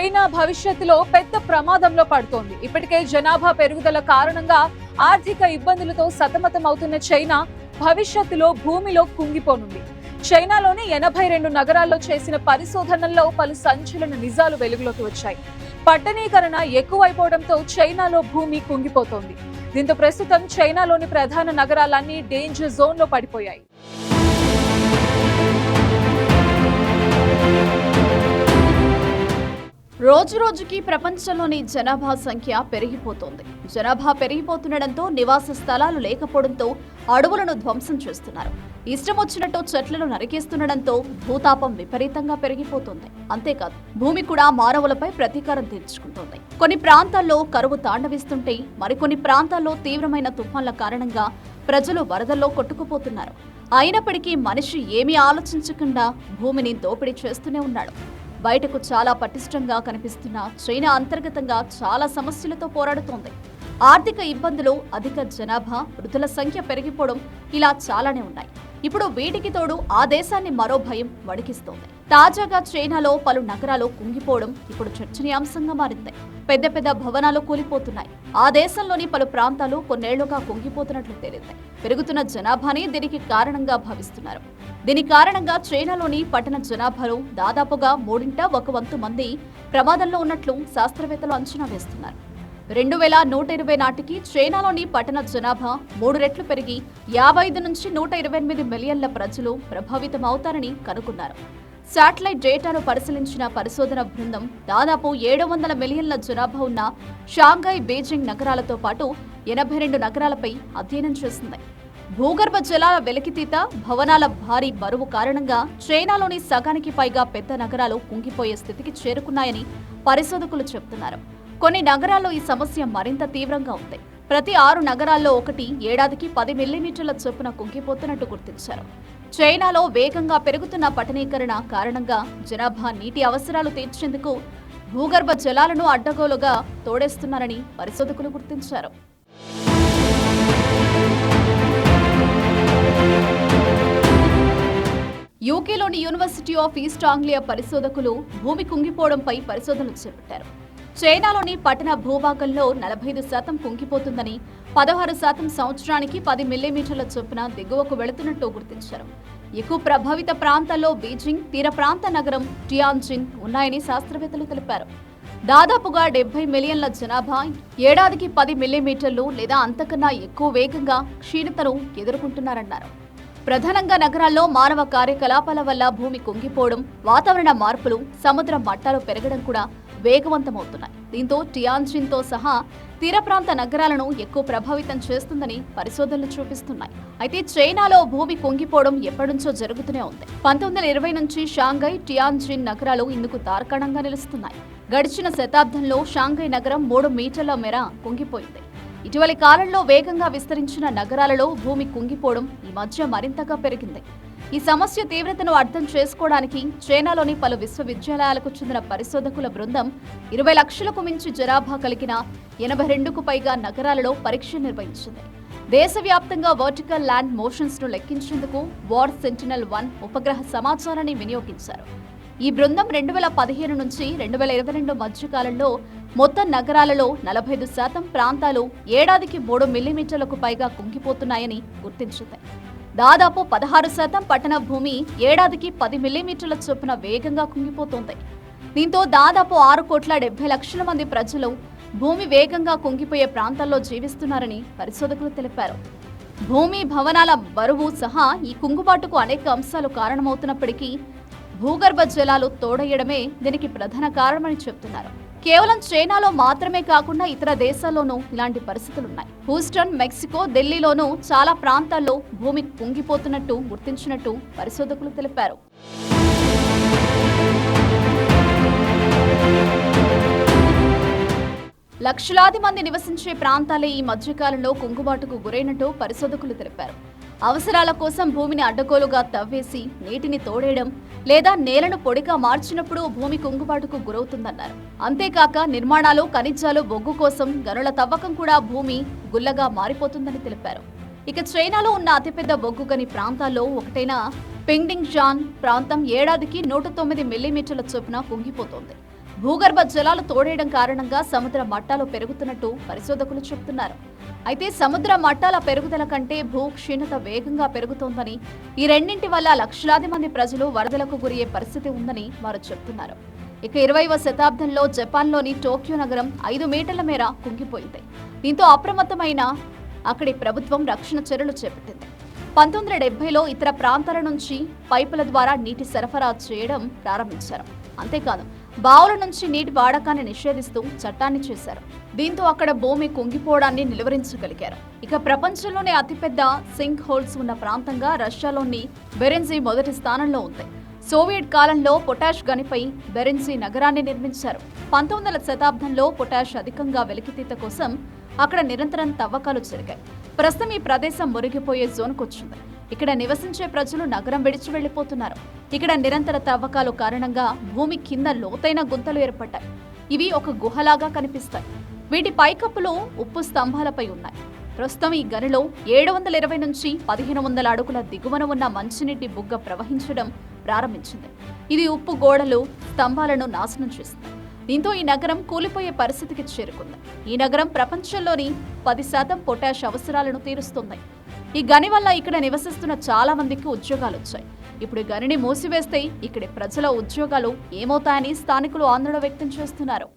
China భవిష్యత్తులో పెద్ద ప్రమాదంలో పడుతోంది. ఇప్పటికే జనాభా పెరుగుదల కారణంగా ఆర్థిక ఇబ్బందులతో సతమతమవుతున్న చైనా భవిష్యత్తులో భూమిలో కుంగిపోనుంది. చైనాలోని 82 నగరాల్లో చేసిన పరిశోధనల్లో పలు సంచలన నిజాలు వెలుగులోకి వచ్చాయి. పట్టణీకరణ ఎక్కువైపోవడంతో చైనాలో భూమి కుంగిపోతోంది. దీంతో ప్రస్తుతం చైనాలోని ప్రధాన నగరాలన్నీ డేంజర్ జోన్ లో పడిపోయాయి. రోజు రోజుకి ప్రపంచంలోని జనాభా సంఖ్య పెరిగిపోతోంది. జనాభా పెరిగిపోతుండటంతో నివాస స్థలాలు లేకపోవడంతో అడవులను ధ్వంసం చేస్తున్నారు. ఇష్టం వచ్చినట్టు చెట్లను నరికేస్తుండటంతో భూతాపం విపరీతంగా పెరిగిపోతుంది. అంతేకాదు భూమి కూడా మానవులపై ప్రతీకారం తీర్చుకుంటోంది. కొన్ని ప్రాంతాల్లో కరువు తాండవిస్తుంటే మరికొన్ని ప్రాంతాల్లో తీవ్రమైన తుఫాన్ల కారణంగా ప్రజలు వరదల్లో కొట్టుకుపోతున్నారు. అయినప్పటికీ మనిషి ఏమీ ఆలోచించకుండా భూమిని దోపిడీ చేస్తూనే ఉన్నాడు. బయటకు చాలా పటిష్టంగా కనిపిస్తున్న చైనా అంతర్గతంగా చాలా సమస్యలతో పోరాడుతోంది. ఆర్థిక ఇబ్బందులు, అధిక జనాభా, వృద్ధుల సంఖ్య పెరిగిపోవడం ఇలా చాలానే ఉన్నాయి. ఇప్పుడు వీటికి తోడు ఆ దేశాన్ని మరో భయం వణికిస్తోంది. తాజాగా చైనాలో పలు నగరాలు కుంగిపోవడం ఇప్పుడు చర్చనీయాంశంగా మారింది. పెద్ద పెద్ద భవనాలు కూలిపోతున్నాయి. ఆ దేశంలోని పలు ప్రాంతాలు కొన్నేళ్లుగా కుంగిపోతున్నట్లు తేలింది. పెరుగుతున్న జనాభాని దీనికి కారణంగా భావిస్తున్నారు. దీని కారణంగా చైనాలోని పట్టణ జనాభాలో దాదాపుగా 1/3 మంది ప్రమాదంలో ఉన్నట్లు శాస్త్రవేత్తలు అంచనా వేస్తున్నారు. 2120 నాటికి చైనాలోని పట్టణ జనాభా 3 రెట్లు పెరిగి 55 నుంచి 128 మిలియన్ల ప్రజలు ప్రభావితమవుతారని కనుగొన్నారు. శాటిలైట్ డేటాను పరిశీలించిన పరిశోధన బృందం దాదాపు 700 మిలియన్ల జనాభా ఉన్న షాంఘై, బీజింగ్ నగరాలతో పాటు 82 నగరాలపై అధ్యయనం చేసింది. భూగర్భ జలాల వెలికితీత, భవనాల భారీ బరువు కారణంగా చైనాలోని సగానికి పైగా పెద్ద నగరాలు కుంగిపోయే స్థితికి చేరుకున్నాయని పరిశోధకులు చెబుతున్నారు. కొన్ని నగరాల్లో ఈ సమస్య మరింత తీవ్రంగా ఉంది. ప్రతి 6 నగరాల్లో ఒకటి ఏడాదికి 10 మిల్లీమీటర్ల చొప్పున కుంగిపోతున్నట్టు గుర్తించారు. చైనాలో వేగంగా పెరుగుతున్న పట్టణీకరణ కారణంగా జనాభా నీటి అవసరాలు తీర్చేందుకు భూగర్భ జలాలను అడ్డగోలుగా తోడేస్తున్నారని పరిశోధకులు గుర్తించారు. యూకేలోని యూనివర్సిటీ ఆఫ్ ఈస్ట్ ఆంగ్లియా పరిశోధకులు భూమి కుంగిపోవడంపై పరిశోధనలు చేపట్టారు. చైనాలోని పట్టణ భూభాగంలో 45% కుంగిపోతుందని, 16% సంవత్సరానికి 10 మిల్లీమీటర్ల చొప్పున దిగువకు వెళుతున్నట్టు గుర్తించారు. ఎక్కువ ప్రభావిత ప్రాంతాల్లో బీజింగ్, తీర ప్రాంత నగరం టియాన్జిన్ ఉన్నాయని శాస్త్రవేత్తలు తెలిపారు. దాదాపుగా 70 మిలియన్ల జనాభా ఏడాదికి 10 మిల్లీమీటర్లు లేదా అంతకన్నా ఎక్కువ వేగంగా క్షీణతను ఎదుర్కొంటున్నారన్నారు. ప్రధానంగా నగరాల్లో మానవ కార్యకలాపాల వల్ల భూమి కుంగిపోవడం, వాతావరణ మార్పులు, సముద్ర మట్టాలు పెరగడం కూడా వేగవంతమవుతున్నాయి. దీంతో టియాన్జిన్తో సహా తీర ప్రాంత నగరాలను ఎక్కువ ప్రభావితం చేస్తుందని పరిశోధనలు చూపిస్తున్నాయి. అయితే చైనాలో భూమి కుంగిపోవడం ఎప్పటినుంచో జరుగుతూనే ఉంది. 1920 నుంచి షాంఘై, టియాన్జిన్ నగరాలు ఇందుకు తార్కాణంగా నిలుస్తున్నాయి. గడిచిన శతాబ్దంలో షాంఘై నగరం 3 మీటర్ల మేర కుంగిపోయింది. ఇటీవలి కాలంలో వేగంగా విస్తరించిన నగరాలలో భూమి కుంగిపోవడం ఈ మధ్య మరింతగా పెరిగింది. ఈ సమస్య తీవ్రతను అర్థం చేసుకోవడానికి చైనాలోని పలు విశ్వవిద్యాలయాలకు చెందిన పరిశోధకుల బృందం 20 లక్షలకు మించి జనాభా కలిగిన 82కు పైగా నగరాలలో పరీక్ష నిర్వహించింది. దేశవ్యాప్తంగా వర్టికల్ ల్యాండ్ మోషన్స్ ను లెక్కించేందుకు వార్ సెంటినెల్-1 ఉపగ్రహ సమాచారాన్ని వినియోగించారు. ఈ బృందం 2015 నుంచి 2022 మధ్య కాలంలో మొత్తం నగరాలలో 45% ప్రాంతాలు ఏడాదికి 3 మిల్లీమీటర్లకు పైగా కుంగిపోతున్నాయని గుర్తించింది. దాదాపు 16% పట్టణ భూమి ఏడాదికి 10 మిల్లీమీటర్ల చొప్పున వేగంగా కుంగిపోతోంది. దీంతో దాదాపు 6,70,00,000 మంది ప్రజలు భూమి వేగంగా కుంగిపోయే ప్రాంతాల్లో జీవిస్తున్నారని పరిశోధకులు తెలిపారు. భూమి, భవనాల బరువు సహా ఈ కుంగుబాటుకు అనేక అంశాలు కారణమవుతున్నప్పటికీ భూగర్భ జలాలు తోడయ్యడమే దీనికి ప్రధాన కారణమని చెబుతున్నారు. కేవలం చైనాలో మాత్రమే కాకుండా ఇతర దేశాల్లోనూ ఇలాంటి పరిస్థితులున్నాయి. హూస్టన్, మెక్సికో, ఢిల్లీలోనూ చాలా ప్రాంతాల్లో భూమి కుంగిపోతున్నట్టు గుర్తించినట్టు పరిశోధకులు తెలిపారు. లక్షలాది మంది నివసించే ప్రాంతాలే ఈ మధ్యకాలంలో కుంగుబాటుకు గురైనట్టు పరిశోధకులు తెలిపారు. అవసరాల కోసం భూమిని అడ్డగోలుగా తవ్వేసి నీటిని తోడేయడం లేదా నేలను పొడిగా మార్చినప్పుడు భూమి కుంగుబాటుకు గురవుతుందన్నారు. అంతేకాక నిర్మాణాలు, ఖనిజాలు, బొగ్గు కోసం గనుల తవ్వకం కూడా భూమి గుల్లగా మారిపోతుందని తెలిపారు. ఇక చైనాలో ఉన్న అతిపెద్ద బొగ్గు గని ప్రాంతాల్లో ఒకటైన పింగ్డింగ్ జాన్ ప్రాంతం ఏడాదికి 109 మిల్లీమీటర్ల చొప్పున కుంగిపోతోంది. భూగర్భ జలాలు తోడేయడం కారణంగా సముద్ర మట్టాలు పెరుగుతున్నట్టు పరిశోధకులు చెబుతున్నారు. అయితే సముద్ర మట్టాల పెరుగుదల కంటే భూ క్షీణత వేగంగా పెరుగుతోందని, ఈ రెండింటి వల్ల లక్షలాది మంది ప్రజలు వరదలకు గురయ్యే పరిస్థితి ఉందని వారు చెబుతున్నారు. ఇక 20వ శతాబ్దంలో జపాన్లోని టోక్యో నగరం 5 మీటర్ల మేర కుంగిపోయింది. దీంతో అప్రమత్తమైన అక్కడి ప్రభుత్వం రక్షణ చర్యలు చేపట్టింది. 1970లో ఇతర ప్రాంతాల నుంచి పైపుల ద్వారా నీటి సరఫరా చేయడం ప్రారంభించారు. అంతేకాదు బావుల నుంచి నీటి వాడకాన్ని నిషేధిస్తూ చట్టాన్ని చేశారు. దీంతో అక్కడ భూమి కుంగిపోవడాన్ని నిలువరించగలిగారు. ఇక ప్రపంచంలోనే అతిపెద్ద సింక్ హోల్స్ ఉన్న ప్రాంతంగా రష్యాలోని బెరెన్జీ మొదటి స్థానంలో ఉంది. సోవియట్ కాలంలో పొటాష్ గనిపై బెరెన్జీ నగరాన్ని నిర్మించారు. 19వ శతాబ్దంలో పొటాష్ అధికంగా వెలికితీత కోసం అక్కడ నిరంతరం తవ్వకాలు జరిగాయి. ప్రస్తుతం ఈ ప్రదేశం మురిగిపోయే జోన్కొచ్చింది. ఇక్కడ నివసించే ప్రజలు నగరం విడిచి వెళ్లిపోతున్నారు. ఇక్కడ నిరంతర తవ్వకాలు కారణంగా భూమి కింద లోతైన గుంతలు ఏర్పడ్డాయి. ఇవి ఒక గుహలాగా కనిపిస్తాయి. వీటి పైకప్పులు ఉప్పు స్తంభాలపై ఉన్నాయి. ప్రస్తుతం ఈ గనిలో 720 నుంచి 1500 అడుగుల దిగువన ఉన్న మంచినీటి బుగ్గ ప్రవహించడం ప్రారంభించింది. ఇది ఉప్పు గోడలు, స్తంభాలను నాశనం చేసింది. దీంతో ఈ నగరం కూలిపోయే పరిస్థితికి చేరుకుంది. ఈ నగరం ప్రపంచంలోని 10% పొటాష్ అవసరాలను తీరుస్తుంది. ఈ గని వల్ల ఇక్కడ నివసిస్తున్న చాలా మందికి ఉద్యోగాలు వచ్చాయి. ఇప్పుడు గనిని మూసివేస్తే ఇక్కడి ప్రజల ఉద్యోగాలు ఏమవుతాయని స్థానికులు ఆందోళన వ్యక్తం చేస్తున్నారు.